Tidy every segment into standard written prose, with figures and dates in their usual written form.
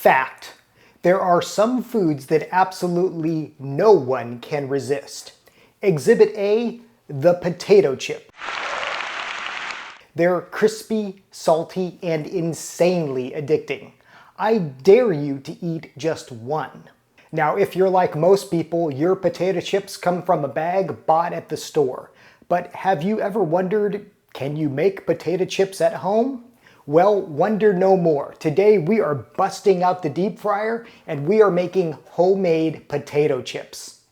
Fact: there are some foods that absolutely no one can resist. Exhibit A, the potato chip. They're crispy, salty, and insanely addicting. I dare you to eat just one. Now, if you're like most people, your potato chips come from a bag bought at the store. But have you ever wondered, can you make potato chips at home? Well, wonder no more. Today we are busting out the deep fryer and we are making homemade potato chips.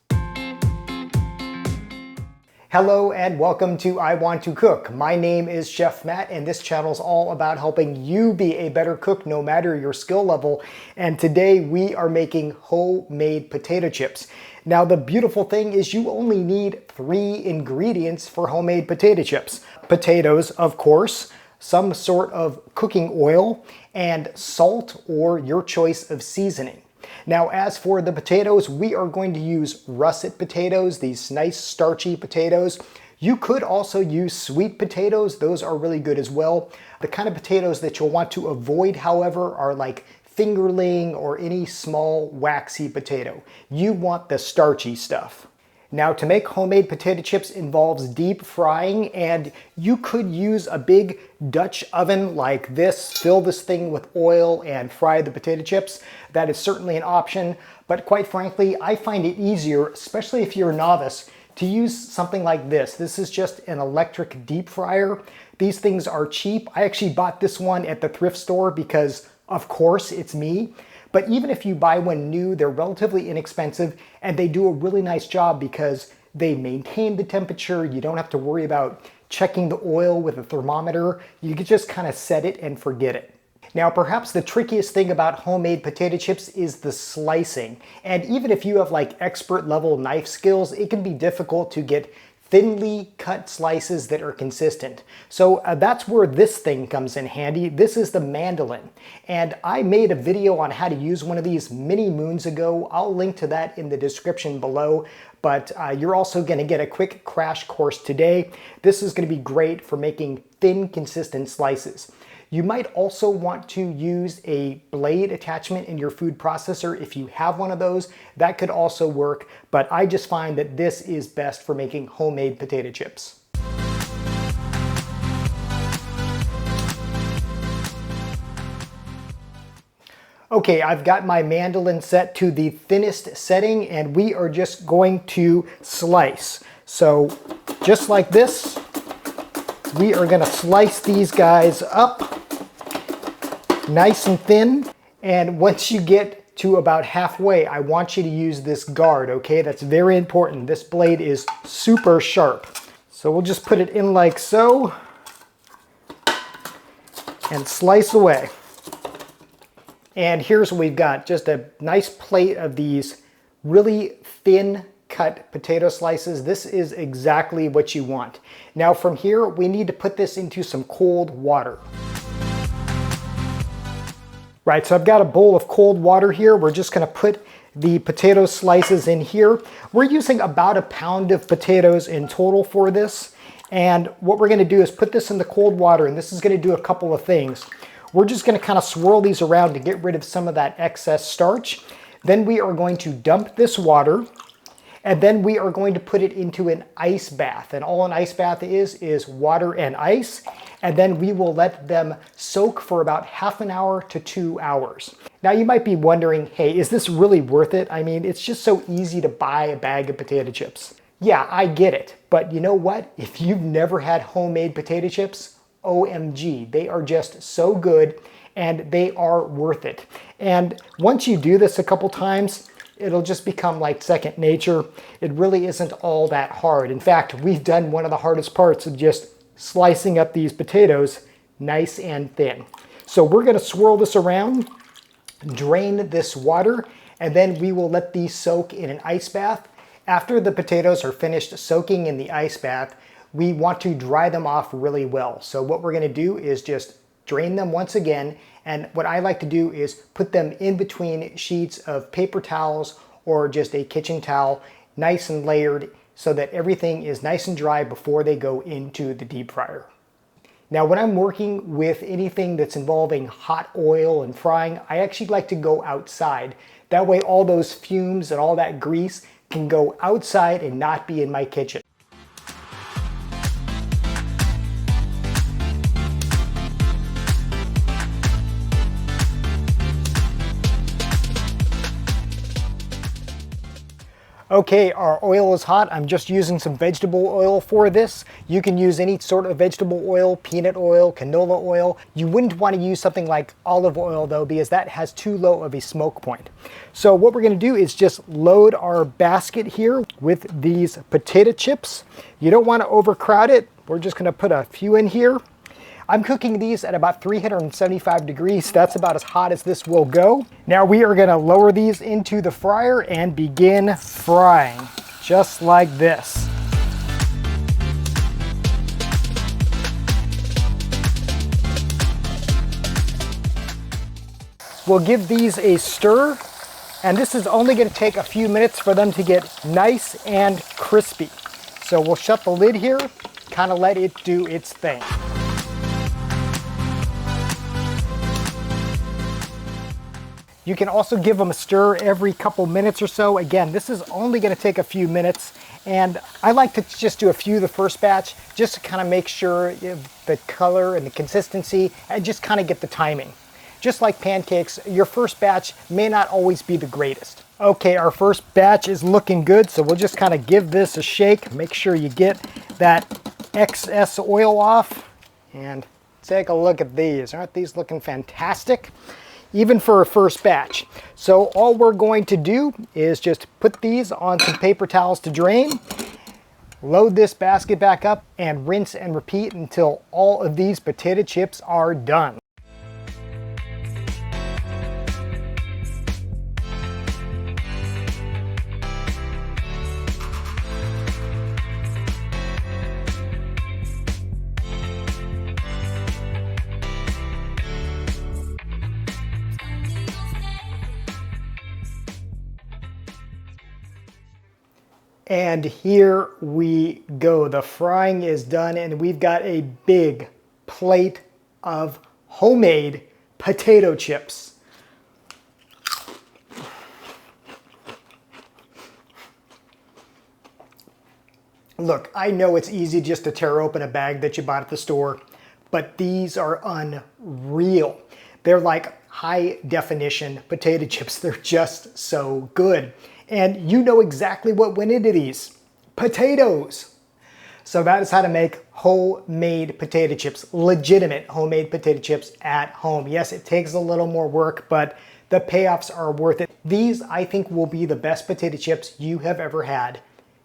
Hello and welcome to I Want to Cook. My name is Chef Matt and this channel is all about helping you be a better cook no matter your skill level. And today we are making homemade potato chips. Now the beautiful thing is you only need 3 ingredients for homemade potato chips. Potatoes, of course, some sort of cooking oil, and salt or your choice of seasoning. Now, as for the potatoes, we are going to use russet potatoes, these nice starchy potatoes. You could also use sweet potatoes. Those are really good as well. The kind of potatoes that you'll want to avoid, however, are like fingerling or any small waxy potato. You want the starchy stuff. Now, to make homemade potato chips involves deep frying, and you could use a big Dutch oven like this, fill this thing with oil and fry the potato chips. That is certainly an option, but quite frankly, I find it easier, especially if you're a novice, to use something like this. This is just an electric deep fryer. These things are cheap. I actually bought this one at the thrift store because, of course, it's me. But even if you buy one new, they're relatively inexpensive and they do a really nice job because they maintain the temperature. You don't have to worry about checking the oil with a thermometer. You can just kind of set it and forget it. Now, perhaps the trickiest thing about homemade potato chips is the slicing. And even if you have like expert level knife skills, it can be difficult to get thinly cut slices that are consistent. So that's where this thing comes in handy. This is the mandolin. And I made a video on how to use one of these many moons ago. I'll link to that in the description below. But you're also going to get a quick crash course today. This is going to be great for making thin, consistent slices. You might also want to use a blade attachment in your food processor if you have one of those. That could also work, but I just find that this is best for making homemade potato chips. Okay, I've got my mandolin set to the thinnest setting and we are just going to slice. So just like this, we are going to slice these guys up nice and thin. And once you get to about halfway, I want you to use this guard, okay? That's very important. This blade is super sharp. So we'll just put it in like so and slice away. And here's what we've got, just a nice plate of these really thin cut potato slices. This is exactly what you want. Now from here, we need to put this into some cold water. Right, so I've got a bowl of cold water here. We're just gonna put the potato slices in here. We're using about 1 pound of potatoes in total for this. And what we're gonna do is put this in the cold water, and this is gonna do a couple of things. We're just gonna kind of swirl these around to get rid of some of that excess starch. Then we are going to dump this water, and then we are going to put it into an ice bath. And all an ice bath is water and ice. And then we will let them soak for about half an hour to 2 hours. Now you might be wondering, hey, is this really worth it? I mean, it's just so easy to buy a bag of potato chips. Yeah, I get it. But you know what? If you've never had homemade potato chips, OMG, they are just so good and they are worth it. And once you do this a couple times, it'll just become like second nature. It really isn't all that hard. In fact, we've done one of the hardest parts of just slicing up these potatoes nice and thin. So we're gonna swirl this around, drain this water, and then we will let these soak in an ice bath. After the potatoes are finished soaking in the ice bath, we want to dry them off really well. So what we're gonna do is just drain them once again, and what I like to do is put them in between sheets of paper towels or just a kitchen towel, nice and layered, so that everything is nice and dry before they go into the deep fryer. Now, when I'm working with anything that's involving hot oil and frying, I actually like to go outside. That way all those fumes and all that grease can go outside and not be in my kitchen. Okay, our oil is hot. I'm just using some vegetable oil for this. You can use any sort of vegetable oil, peanut oil, canola oil. You wouldn't want to use something like olive oil though, because that has too low of a smoke point. So what we're going to do is just load our basket here with these potato chips. You don't want to overcrowd it. We're just going to put a few in here. I'm cooking these at about 375 degrees. That's about as hot as this will go. Now we are gonna lower these into the fryer and begin frying, just like this. We'll give these a stir, and this is only gonna take a few minutes for them to get nice and crispy. So we'll shut the lid here, kind of let it do its thing. You can also give them a stir every couple minutes or so. Again, this is only going to take a few minutes, and I like to just do a few the first batch just to kind of make sure the color and the consistency and just kind of get the timing. Just like pancakes, your first batch may not always be the greatest. Okay, our first batch is looking good, so we'll just kind of give this a shake. Make sure you get that excess oil off, and take a look at these. Aren't these looking fantastic? Even for a first batch. So all we're going to do is just put these on some paper towels to drain, load this basket back up, and rinse and repeat until all of these potato chips are done. And here we go. The frying is done, and we've got a big plate of homemade potato chips. Look, I know it's easy just to tear open a bag that you bought at the store, but these are unreal. They're like high definition potato chips. They're just so good. And you know exactly what went into these. Potatoes. So that is how to make homemade potato chips, legitimate homemade potato chips at home. Yes, it takes a little more work, but the payoffs are worth it. These, I think, will be the best potato chips you have ever had.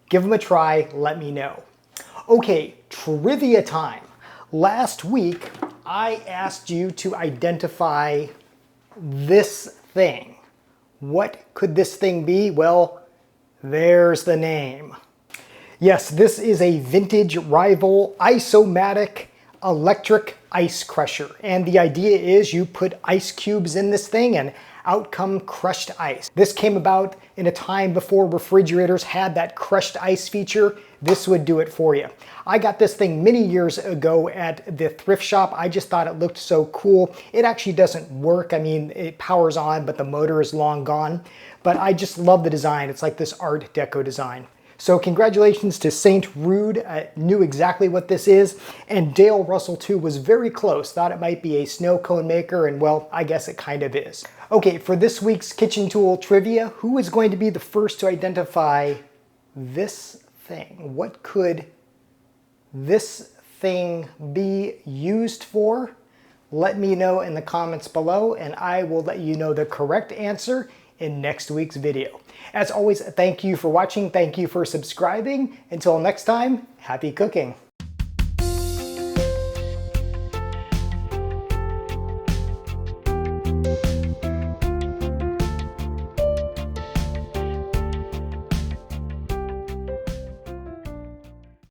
Give them a try, let me know. Okay, trivia time. Last week, I asked you to identify this thing. What could this thing be? Well, there's the name. Yes, this is a vintage rival isomatic electric ice crusher. And the idea is you put ice cubes in this thing and out come crushed ice. This came about in a time before refrigerators had that crushed ice feature. This would do it for you. I got this thing many years ago at the thrift shop. I just thought it looked so cool. It actually doesn't work. I mean, it powers on, but the motor is long gone. But I just love the design. It's like this Art Deco design. So congratulations to St. Rude, knew exactly what this is, and Dale Russell too was very close, thought it might be a snow cone maker, and well, I guess it kind of is. Okay, for this week's kitchen tool trivia, who is going to be the first to identify this thing? What could this thing be used for? Let me know in the comments below, and I will let you know the correct answer in next week's video. As always, thank you for watching. Thank you for subscribing. Until next time, happy cooking.